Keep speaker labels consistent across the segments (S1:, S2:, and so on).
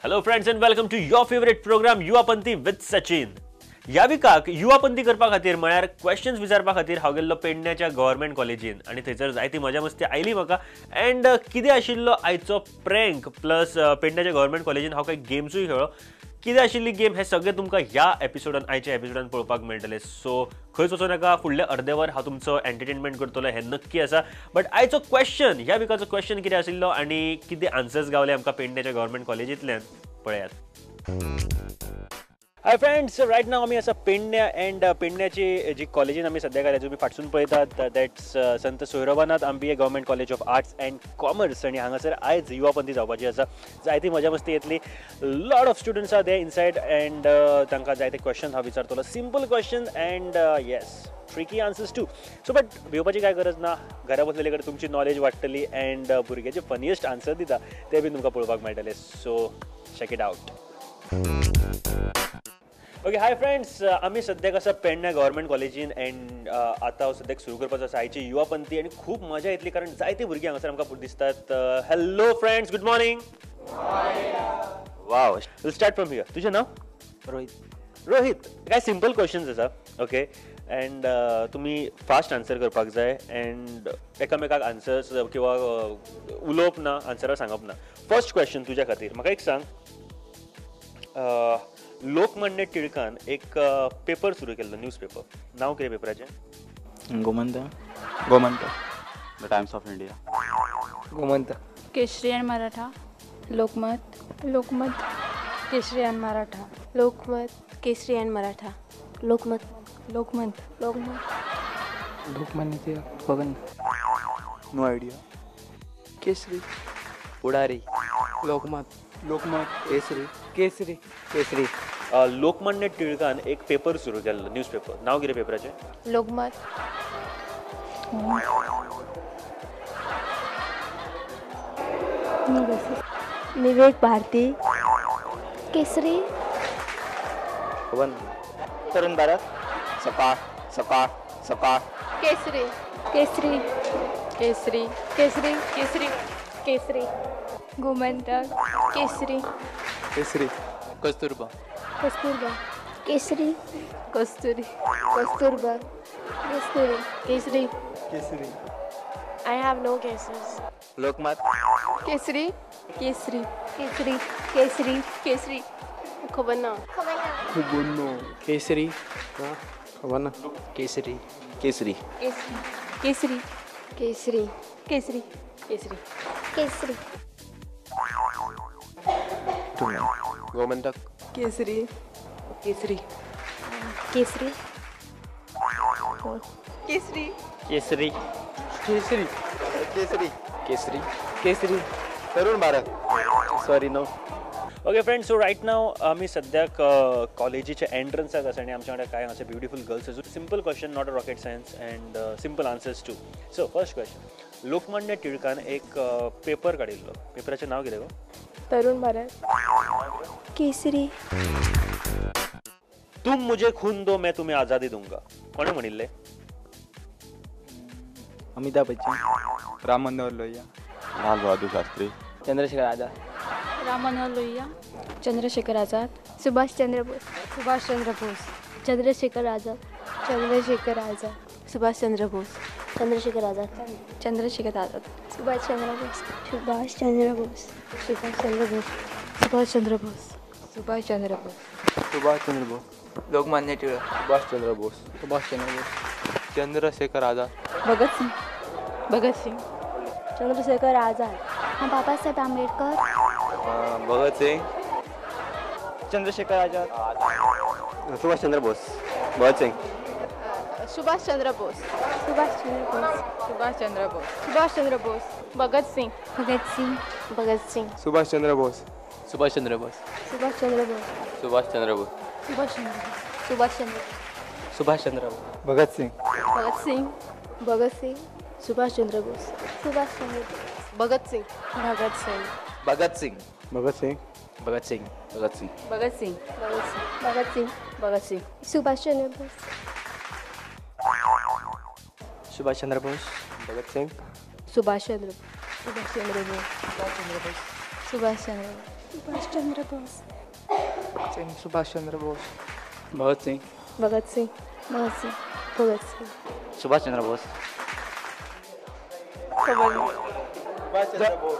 S1: Hello friends and welcome to your favorite program युवापंथी with Sachin. ह्या विकाक युवापंथी करपा खातीर म्हळ्यार क्वेश्चन्स विचारपा खातीर हांव गेल्लो पेडण्याच्या गव्हर्मेंट कॉलेजीन आनी थंयसर जायती मजा मस्ती आयली म्हाका अँड कितें आशिल्लो आयचो प्रँक प्लस पेडण्याच्या गव्हर्मेंट कॉलेजीन हांव काही गेम्सूय खेळ्ळो. कितें आशिल्ली गेम हे सगळें तुमकां ह्या एपिसोडान आयच्या एपिसोडान पळोवपाक मेळटलें. सो खंयच वचूं नाका, फुडले अर्दे वर हांव तुमचो एंटरटेनमेंट करतलो हें नक्की आसा. बट आयचो क्वेश्चन ह्या विकाचो क्वेश्चन कितें आशिल्लो आनी कितें आन्सर्स गावले आमकां पेडण्याच्या गव्हर्मेंट कॉलेजींतल्यान पळयात. हाय फ्रेंड्स, रायट नाव आमी आसा पेडण्या अँड पेडण्याची जी कॉलेजीन आमी सद्या घाल्या तुमी फाटसून पळयतात that's Sant Sohirobanath Ambiye government college of arts and commerce. आनी हांगासर आयज युवापंथी जावपाची आसा. जायती मजा मस्ती येतली. Lot of students are they inside and तांकां जायते क्वेश्चन हांव विचारतलो. Simple question and yes tricky answers too. So but भिवपाची कांय गरज ना. घरा बसलेले कडेन तुमची नॉलेज वाडटली अँड भुरगे जे फनियस्ट आन्सर दिता ते बी तुमकां पळोवपाक मेळटले. So check it out. Okay, hi friends, आमी सद्याक आसा पेडण्या गव्हर्मेंट कॉलेजीन अँड आतां हांव सद्याक सुरू करपाचो आसा आयची युवापंथी आनी खूब मजा येतली कारण जायते भुरगीं हांगासर आमकां दिसतात. Hello friends, good morning. Wow, will start from here. तुजें नांव? रोहित. रोहित, काय सिंपल क्वेश्चन्स आसा. ओके, अँड तुमी फास्ट आन्सर करपाक जाय अँड एकामेकाक आन्सर्स किंवा उलोवप ना, आन्सरां सांगप ना. फर्स्ट क्वेश्चन तुज्या खातीर. म्हाका एक सांग, लोकमान्य टिळकान एक पेपर सुरू केल्लो, न्यूज पेपर. नांव कितें पेपराचें?
S2: Gomantak. Gomantak. The Times of India.
S3: Gomantak.
S4: Kesari and Maratha. Lokmat.
S5: Lokmat.
S4: Kesari and Maratha.
S5: Lokmat. Kesari and Maratha. Lokmat.
S4: Lokmat.
S5: Lokmat.
S3: Lokmanya Tilak. बघन.
S2: No idea.
S3: केसरी. पुढारी. लोकमत. लोकमत. केसरी. केसरी. केसरी.
S1: लोकमान्य टिळकान एक पेपर सुरू केल्लो, न्यूज पेपर. नांव कितें पेपराचें?
S5: लोकमत. विवेक भारती. केसरी.
S3: बघन. तरुण भारत. सकाळ. सकाळ. सकाळ.
S5: केसरी. केसरी.
S4: केसरी.
S5: केसरी. केसरी. केसरी. गोमंतक. केसरी.
S3: केसरी. कस्तुरबा.
S5: कस्तुरबा. केसरी.
S4: कस्तुरी.
S5: कस्तुरबा. केसरी. केसरी.
S3: केसरी.
S5: I have no guesses.
S3: Lokmat.
S5: Kesari. Kesari. Kesari. Kesari. केसरी. खबर ना.
S3: खुबुन्नो. केसरी. खबर ना. केसरी. केसरी.
S5: केसरी. केसरी. केसरी. केसरी. केसरी. केसरी.
S3: गोमंतक.
S5: केसरी. Kesari. Kesari. Kesari.
S3: Kesari. Kesari. Kesari. Kesari. Kesari. Tarun Bharat. Sorry, no.
S1: Okay friends, so right now आमी सद्याक कॉलेजीच्या एंट्रन्साक आसा आनी आमच्या वांगडा कांय हांगासर ब्युटिफूल गर्ल्स आसा. Simple question, not a rocket science and simple answers too. So first question, Lokmanya टिळकान एक पेपर काडिल्लो. पेपराचें नांव कितें गो?
S5: तरुण भारत. केसरी.
S1: तुम मुझे खून दो मैं तुम्हें आजादी दूंगा. कोणे म्हणिल्लें?
S3: अमिताभ बच्चन. राम मनोहर लोहिया.
S2: लाल बहादुर शास्त्री.
S3: चंद्रशेखर आझाद.
S4: राम मनोहर लोहिया.
S5: चंद्रशेखर आझाद. सुभाष चंद्र बोस. सुभाष चंद्र बोस. चंद्रशेखर आझाद. चंद्रशेखर आझाद. सुभाष चंद्र बोस. चंद्रशेखर आझाद. चंद्रशेखर आझाद. सुभाष चंद्र बोस. सुभाष चंद्र बोस. सुभाष चंद्र बोस. सुभाष चंद्र बोस. सुभाष चंद्र बोस.
S3: सुभाष चंद्र बोस. लोकमान्य टिळक. सुभाष चंद्र बोस. सुभाष चंद्र बोस. चंद्रशेखर आझाद.
S4: भगत सिंह. भगत सिंह.
S5: चंद्रशेखर आझाद. बाबा साहेब आंबेडकर.
S3: भगत सिंह. चंद्रशेखर आझाद. सुभाष चंद्र बोस. भगत सिंह.
S5: सुभाष चंद्र बोस. सुभाष चंद्र बोस.
S4: सुभाष चंद्र बोस.
S5: सुभाष चंद्र बोस. भगत सिंह. भगत सिंह. भगत सिंह.
S3: सुभाष चंद्र बोस. सुभाष चंद्र बोस.
S5: सुभाष चंद्र बोस.
S3: सुभाष चंद्र बोस.
S5: सुभाष चंद्र बोस. सुभाष चंद्र.
S3: Subhash Chandra Bose. Bhagat Singh.
S5: Bhagat Singh. Bhagat Singh. Subhash Chandra Bose. Subhash Chandra Bose. Bhagat Singh. Bhagat Singh.
S3: Bhagat Singh. Bhagat Singh. Bhagat Singh. Bhagat Singh.
S4: Bhagat Singh.
S5: Bhagat Singh. Bhagat Singh. Subhash Chandra Bose.
S3: Subhash Chandra Bose. Bhagat Singh.
S5: Subhash Chandra Bose. Subhash Chandra Bose. Subhash Chandra Bose. Subhashchandra Bose
S3: Subhashchandra Bose Bhagat Singh
S5: Bhagat Singh Bhagat Singh Bhagat Singh
S2: Subhashchandra Bose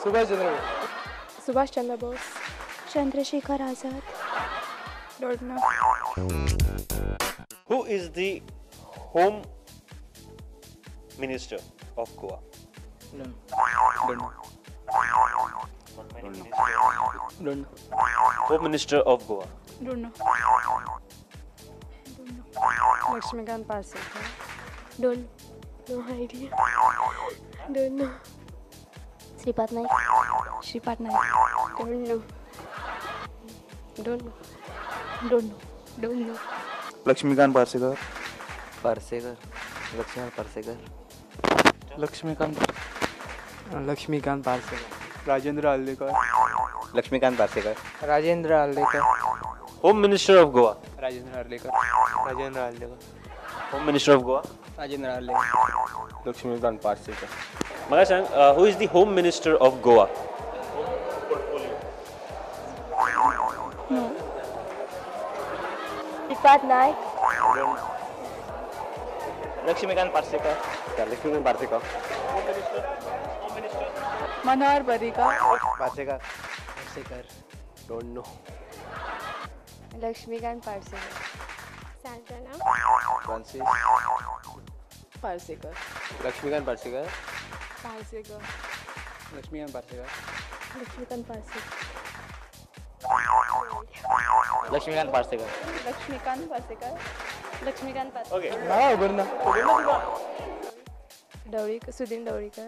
S3: Subhashchandra Bose
S5: Subhashchandra Bose Chandrashekhar Azad don't know
S1: Who is the Home Minister of Goa? Home Minister of Goa.
S4: Don't know Laxmikant Parsekar
S5: don't know idea don't know Shripad Naik
S4: Shripad Naik
S5: don't know don't know
S4: don't know
S5: don't know
S2: Laxmikant Parsekar
S3: Laxmikant Parsekar Rajendra Hallekar
S2: Laxmikant Parsekar
S3: Rajendra Hallekar
S1: Home Minister of Goa.
S3: Rajendra Hallekar
S1: Home Minister of Goa.
S3: Rajendra Hallekar Laxmikant Parsekar
S1: मला सांग, who is the Home Minister of Goa?
S5: Shripad Naik
S3: Laxmikant Parsekar
S4: Manohar Parrikar
S3: Parsekar don't know
S5: Laxmikant Parsekar सांजना
S3: Francis
S4: Parsekar
S3: Laxmikant Parsekar
S4: Parsekar
S3: Laxmikant Parsekar
S5: Laxmikant Parsekar
S3: Laxmikant Parsekar
S4: Laxmikant Parsekar
S5: Laxmikant Parsekar
S1: Okay.
S5: Dhavalikar Sudhir Dhavalikar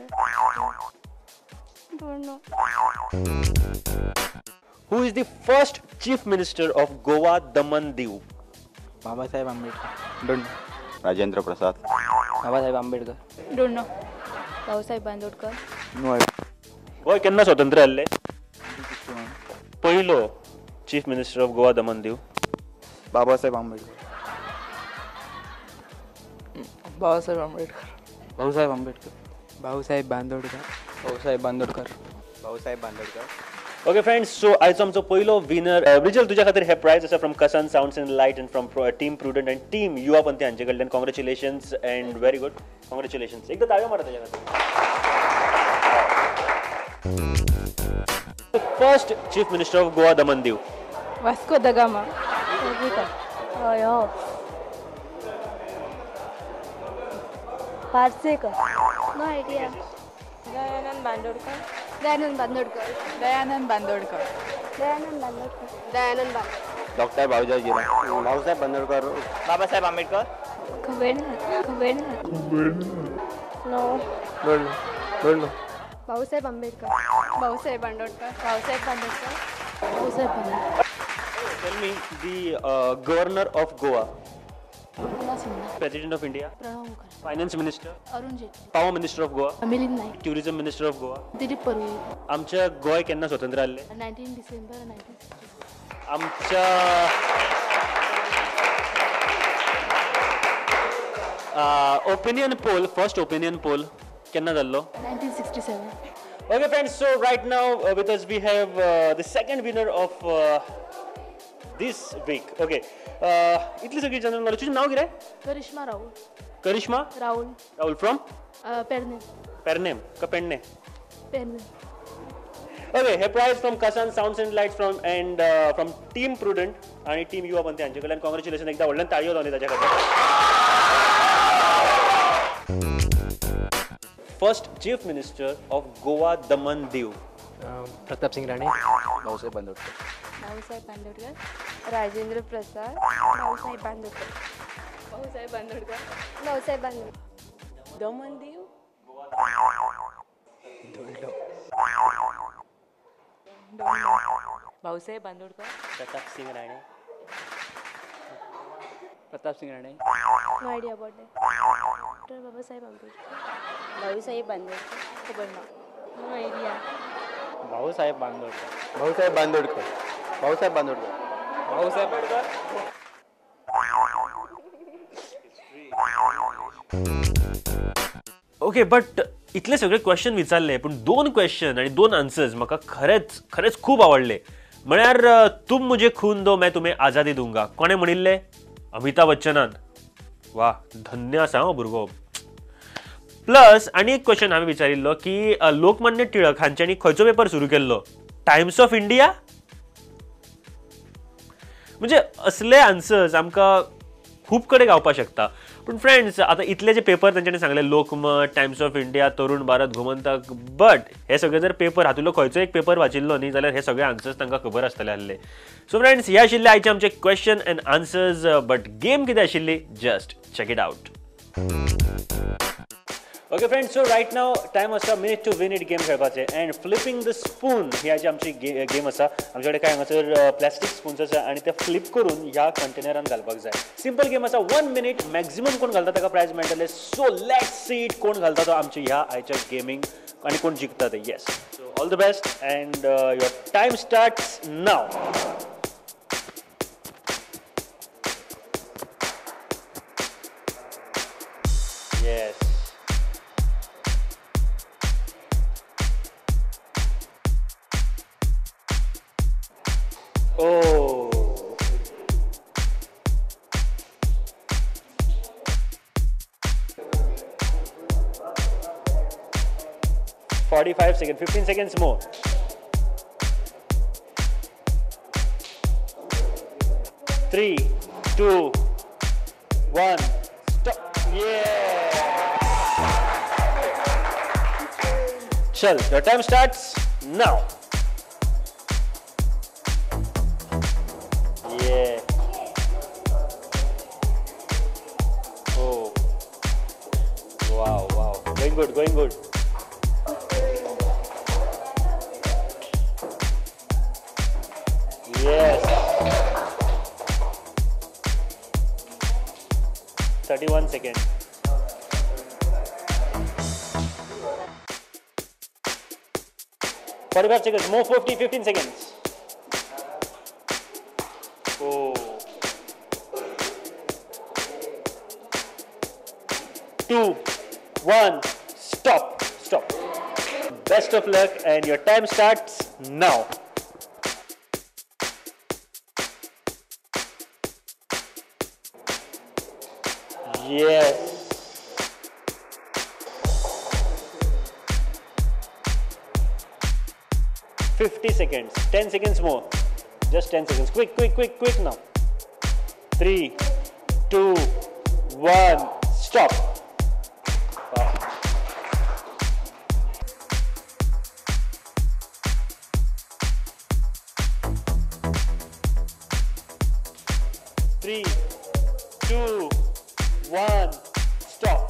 S5: don't know
S1: Who is the first Chief Minister of Goa, Daman, Diu?
S3: Babasaheb Ambedkar don't
S2: Rajendra Prasad
S3: Babasaheb Ambedkar
S4: don't know Raosaheb Bandodkar
S3: no
S1: Goem केन्ना स्वतंत्र जाल्लें? पयलो Chief Minister of Goa, Daman, Diu.
S3: Babasaheb Ambedkar Babasaheb Ambedkar Bhausaheb Ambedkar Bhausaheb Bandodkar Bhausaheb Bandodkar Bhausaheb Bandodkar
S1: okay friends, so आयचो आमचो पयलो winner. ब्रिजल, तुज्या खातीर हे प्रायज आसा from Kasan sounds and light and from team prudent and team Yuva Panthi हांचे कडल्यान. Congratulations and very good. Congratulations. एकदा ताळयो मारा ताच्या खातीर. First chief minister of Goa, Daman Diu.
S4: Vasco da Gama
S5: हय हो Parsekar no idea
S4: Dayanand Bandodkar
S5: Dayanand Bandodkar
S4: Dayanand Bandodkar
S5: Dayanand Bandodkar Dayanand Bandodkar
S2: doctor Bhausaheb जिरा भाऊसाहेब बांदोडकर
S3: बाबासाहेब आंबेडकर
S5: खबर नाही no
S3: don't know
S5: Bhausaheb Ambedkar Bhausaheb Bandodkar Bhausaheb Bandodkar Bhausaheb Bandodkar
S1: Tell me the governor of Goa,
S4: Prafulla Sinha
S1: President of India,
S4: Pranab Mukherjee
S1: Finance Minister,
S4: Arun Jaitley
S1: Power Minister of Goa,
S4: Milind Naik
S1: Tourism Minister of Goa.
S4: Dilip Purvi
S1: आमच्या गोय केन्ना स्वतंत्र जाल्लें?
S4: 19 डिसेंबर 1960
S1: आमच्या opinion poll, first opinion poll केन्ना जाल्लो?
S4: 1967
S1: Okay friends, so right now with us we have the second winner of this week. Okay, इतली सगळी general knowledge. तुझें नाव कितें?
S4: करिश्मा राहुल
S1: करिश्मा
S4: राहुल
S1: राहुल फ्रॉम
S4: पेरने
S1: पेरनेम का पेडणे?
S4: पेरने
S1: ओके, हे prize from Kasan sounds and lights from team prudent आणि team Yuva Panthi हांचे कडल्यान. कॉंग्रॅच्युलेशन. एकदा व्हडल्यान ताळयो जावनी ताच्या खातीर. First chief minister of Goa, Daman Diu.
S3: Pratap Singh Rane Bhausaheb Bandodkar
S5: Bhausaheb Bandodkar Rajendra Prasad Bhausaheb Bandodkar Bhausaheb Bandodkar Bhausaheb Bandodkar Daman Diu
S4: Bhausaheb Bandodkar
S1: Pratap Singh Rane.
S3: Pratap Singh Rane
S5: no idea about that doctor Babasaheb Ambedkar Bhausaheb Bandodkar खबर ना no idea
S3: Bhausaheb Bandodkar Bhausaheb Bandodkar Bhausaheb Bandodkar Bhausaheb Bandodkar
S1: okay, but इतले सगळे क्वेश्चन विचारले, पण 2 क्वेश्चन आणि 2 आन्सर्स म्हाका खरेच खूप आवडले. म्हळ्यार तुम मुझे खून दो मैं तुम्हें आजादी दूंगा कोणे म्हणिल्ले? अमिताभ बच्चनान. वा, धन्य आसा हो भुरगो. प्लस आनी एक क्वेश्चन हांवें विचारिल्लो की लोकमान्य टिळक हांच्यांनी खंयचो पेपर सुरू केल्लो? Times of India? म्हणजे असले आन्सर्स आमकां खूब कडेन गावपाक शकता. पूण फ्रेंड्स, आतां इतले जे पेपर तांच्यांनी सांगले, Lokmat, Times of India, Tarun Bharat, Gomantak, but हे सगळे जर पेपर हातूंतलो खंयचो एक पेपर वाचिल्लो न्ही जाल्यार हे सगळे आन्सर्स तांकां खबर आसतले आसले. सो फ्रेंड्स, हे आशिल्ले आयचे आमचे question and answers. But game कितें आशिल्ली, just check it out. Okay friends, so right now time आसा minute to win it game खेळपाचे. एंड फ्लिपिंग द स्पून ही आजी आमची गेम आसा. आमचे कडेन काय हांगासर प्लास्टीक स्पून्स आसा आनी ते फ्लिप करून ह्या कंटेनरान घालपाक जाय. सिंपल गेम आसा. 1 मिनिट मॅक्झिमम कोण घालता ताका प्रायज मेळटले. सो लेट्स सी इट कोण घालता तो आमच्या ह्या आयच्या गेमींग आनी कोण जिखता ते. Yes, so all the best end your time starts now. Yes. Oh. "45 seconds, 15 seconds more. Three, 2, 1, stop. Yeah. Chal, your time starts now. Going good. Yes. 31 seconds. "45 seconds, more 15 seconds. Oh. 2, 1. Stop. Best of luck and your time starts now. Yes. 50 seconds. 10 seconds more. Just 10 seconds. Quick now. 3, 2, 1. Stop. Wow. 3, 2, 1, stop.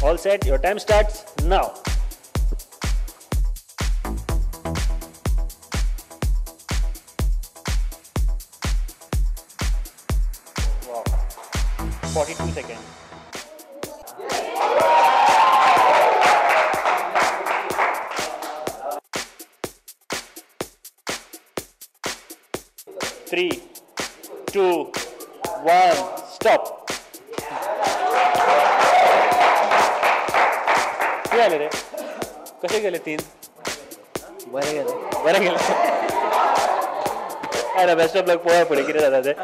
S1: All set, your time starts now. Wow. 42 seconds. Three, 2, 1, stop. किती आले रे? कसे गेले 3? बरे गेले. अरे best of लक. पोहा पुढे किती जातात ते.